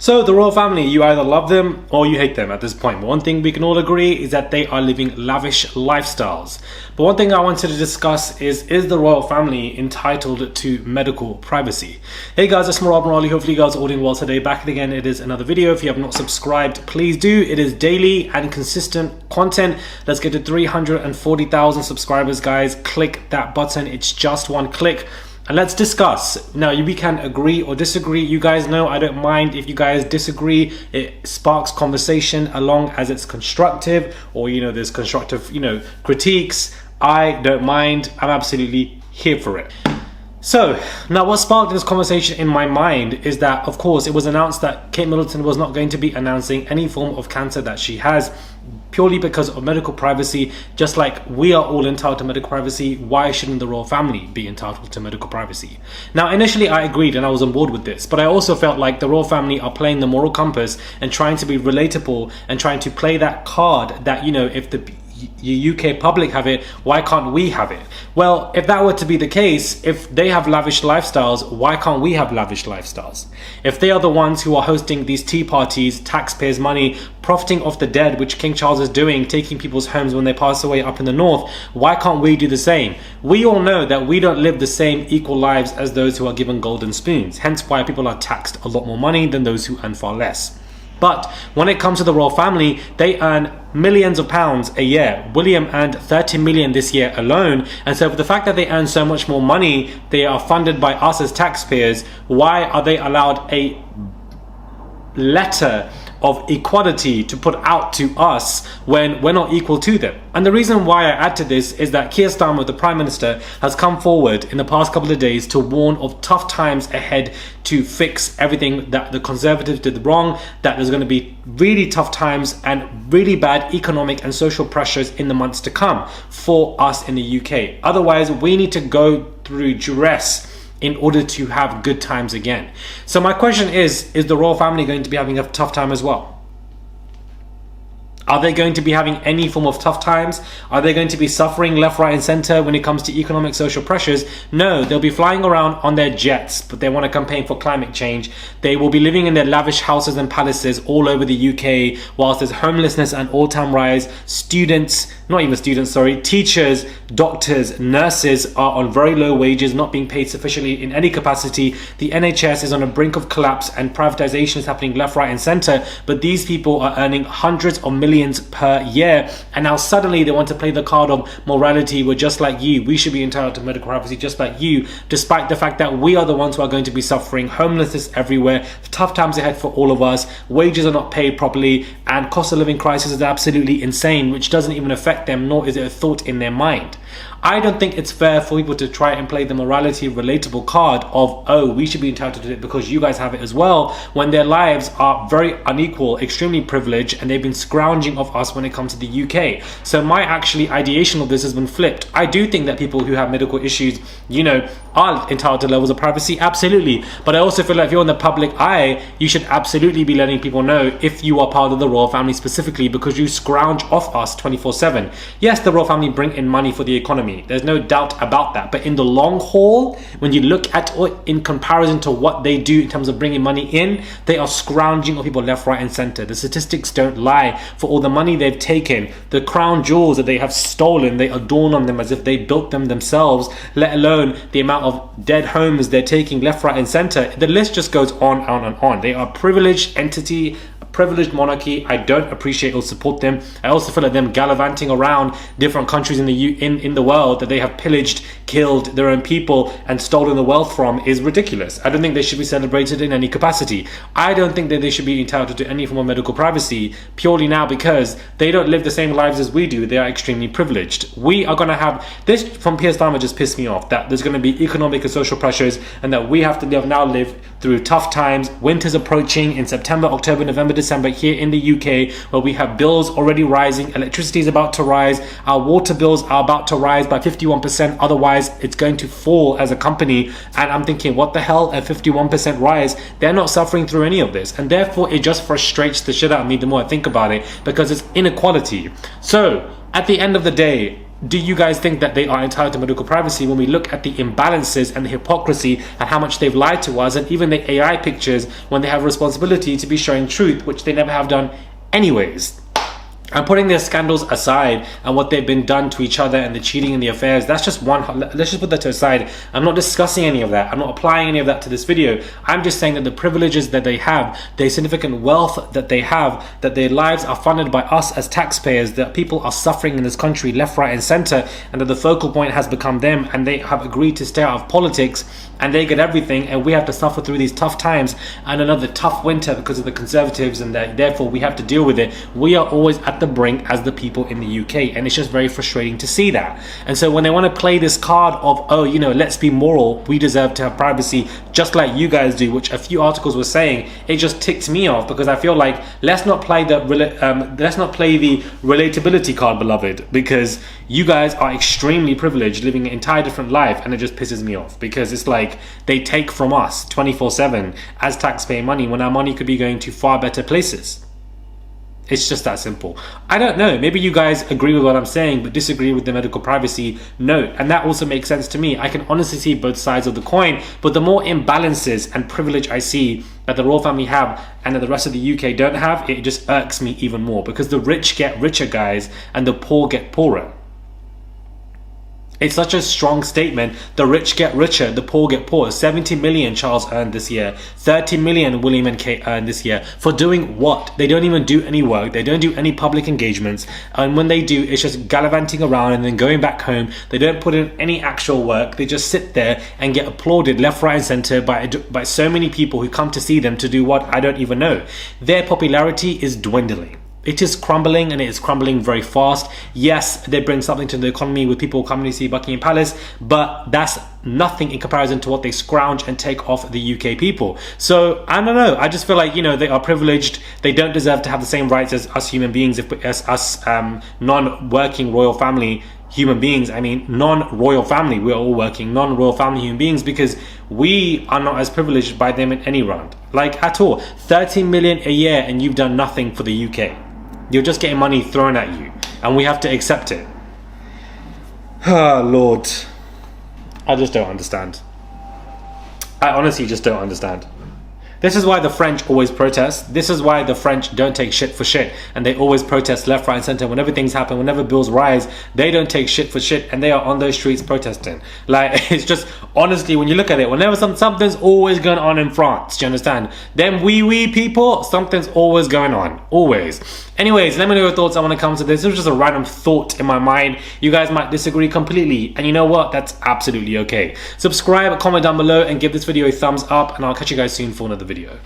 So the royal family, you either love them or you hate them at this point. But one thing we can all agree is that they are living lavish lifestyles. But one thing I wanted to discuss is the royal family entitled to medical privacy? Hey guys, it's Monarchy. Hopefully you guys are all doing well today. Back again, it is another video. If you have not subscribed, please do. It is daily and consistent content. Let's get to 340,000 subscribers, guys. Click that button. It's just one click. And let's discuss. Now, we can agree or disagree. You guys know I don't mind if you guys disagree. It sparks conversation along as it's constructive, or there's constructive critiques. I don't mind. I'm absolutely here for it. So now what sparked this conversation in my mind is that, of course, it was announced that Kate Middleton was not going to be announcing any form of cancer that she has, purely because of medical privacy. Just like we are all entitled to medical privacy, why shouldn't the royal family be entitled to medical privacy? Now, initially I agreed and I was on board with this, but I also felt like the royal family are playing the moral compass and trying to be relatable and trying to play that card that, if the UK public have it, why can't we have it? Well, if that were to be the case, if they have lavish lifestyles, why can't we have lavish lifestyles? If they are the ones who are hosting these tea parties, taxpayers' money, profiting off the dead, which King Charles is doing, taking people's homes when they pass away up in the north, why can't we do the same? We all know that we don't live the same equal lives as those who are given golden spoons, hence why people are taxed a lot more money than those who earn far less. But when it comes to the royal family, they earn millions of pounds a year. William earned 30 million this year alone. And so for the fact that they earn so much more money, they are funded by us as taxpayers, why are they allowed a letter of equality to put out to us when we're not equal to them? And the reason why I add to this is that Keir Starmer, the Prime Minister, has come forward in the past couple of days to warn of tough times ahead to fix everything that the Conservatives did wrong, that there's going to be really tough times and really bad economic and social pressures in the months to come for us in the UK. Otherwise, we need to go through duress in order to have good times again. So my question is the royal family going to be having a tough time as well? Are they going to be having any form of tough times? Are they going to be suffering left, right and center when it comes to economic, social pressures? No, they'll be flying around on their jets, but they want to campaign for climate change. They will be living in their lavish houses and palaces all over the UK, whilst there's homelessness and all-time rise. Teachers, doctors, nurses are on very low wages, not being paid sufficiently in any capacity. The NHS is on the brink of collapse and privatization is happening left, right and center. But these people are earning hundreds of millions per year, and now suddenly they want to play the card of morality. We're just like you, we should be entitled to medical privacy just like you, despite the fact that we are the ones who are going to be suffering homelessness everywhere, tough times ahead for all of us, wages are not paid properly, and cost of living crisis is absolutely insane, which doesn't even affect them, nor is it a thought in their mind. I don't think it's fair for people to try and play the morality relatable card of, oh, we should be entitled to it because you guys have it as well, when their lives are very unequal, extremely privileged, and they've been scrounging off us when it comes to the UK. So my ideation of this has been flipped. I do think that people who have medical issues, are entitled to levels of privacy, absolutely. But I also feel like if you're in the public eye, you should absolutely be letting people know if you are part of the royal family specifically, because you scrounge off us 24/7. Yes, the royal family bring in money for the economy. There's no doubt about that. But in the long haul, when you look at it in comparison to what they do in terms of bringing money in, they are scrounging on people left, right and center. The statistics don't lie. For all the money they've taken, the crown jewels that they have stolen, they adorn on them as if they built them themselves, let alone the amount of dead homes they're taking left, right and center. The list just goes on and on. They are a privileged entity, privileged monarchy. I don't appreciate or support them. I also feel like them gallivanting around different countries in the world that they have pillaged, killed their own people and stolen the wealth from is ridiculous. I don't think they should be celebrated in any capacity. I don't think that they should be entitled to any form of medical privacy, purely now because they don't live the same lives as we do. They are extremely privileged. We are going to have this from Keir Starmer just pissed me off, that there's going to be economic and social pressures and that we have to now live through tough times. Winter's approaching in September, October, November, December here in the UK, where we have bills already rising, electricity is about to rise, our water bills are about to rise by 51%, otherwise it's going to fall as a company. And I'm thinking, what the hell, a 51% rise? They're not suffering through any of this, and therefore it just frustrates the shit out of me the more I think about it, because it's inequality. So at the end of the day, do you guys think that they are entitled to medical privacy when we look at the imbalances and the hypocrisy and how much they've lied to us, and even the AI pictures when they have a responsibility to be showing truth, which they never have done anyways? I'm putting their scandals aside and what they've been done to each other and the cheating and the affairs. That's just one. Let's just put that to the side. I'm not discussing any of that. I'm not applying any of that to this video. I'm just saying that the privileges that they have, the significant wealth that they have, that their lives are funded by us as taxpayers, that people are suffering in this country left, right and center, and that the focal point has become them, and they have agreed to stay out of politics and they get everything, and we have to suffer through these tough times and another tough winter because of the Conservatives, and that therefore we have to deal with it. We are always at the brink as the people in the UK, and it's just very frustrating to see that. And so when they want to play this card of, oh, you know, let's be moral, we deserve to have privacy just like you guys do, which a few articles were saying, it just ticked me off, because I feel like let's not play the relatability card, beloved, because you guys are extremely privileged, living an entire different life, and it just pisses me off, because it's like they take from us 24/7 as taxpayer money when our money could be going to far better places. It's just that simple. I don't know, maybe you guys agree with what I'm saying but disagree with the medical privacy note, and that also makes sense to me. I can honestly see both sides of the coin, but the more imbalances and privilege I see that the royal family have and that the rest of the UK don't have, it just irks me even more, because the rich get richer, guys, and the poor get poorer. It's such a strong statement. The rich get richer, the poor get poorer. 70 million Charles earned this year. 30 million William and Kate earned this year. For doing what? They don't even do any work. They don't do any public engagements. And when they do, it's just gallivanting around and then going back home. They don't put in any actual work. They just sit there and get applauded left, right and center by so many people who come to see them to do what? I don't even know. Their popularity is dwindling. It is crumbling, and it is crumbling very fast. Yes, they bring something to the economy with people coming to see Buckingham Palace, but that's nothing in comparison to what they scrounge and take off the UK people. So I don't know, I just feel like, you know, they are privileged. They don't deserve to have the same rights as us human beings, as us non-working royal family human beings. I mean, non-royal family, we're all working non-royal family human beings, because we are not as privileged by them in any round, like at all. 30 million a year and you've done nothing for the UK. You're just getting money thrown at you, and we have to accept it. Ah, Lord. I just don't understand. I honestly just don't understand. This is why the French always protest. This is why the French don't take shit for shit, and they always protest left, right and center. Whenever things happen, whenever bills rise, they don't take shit for shit, and they are on those streets protesting. Like, it's just, honestly, when you look at it, whenever something's always going on in France, do you understand? Them wee people, something's always going on, always. Anyways, let me know your thoughts. I want to come to this. It was just a random thought in my mind. You guys might disagree completely, and you know what? That's absolutely okay. Subscribe, comment down below, and give this video a thumbs up, and I'll catch you guys soon for another video.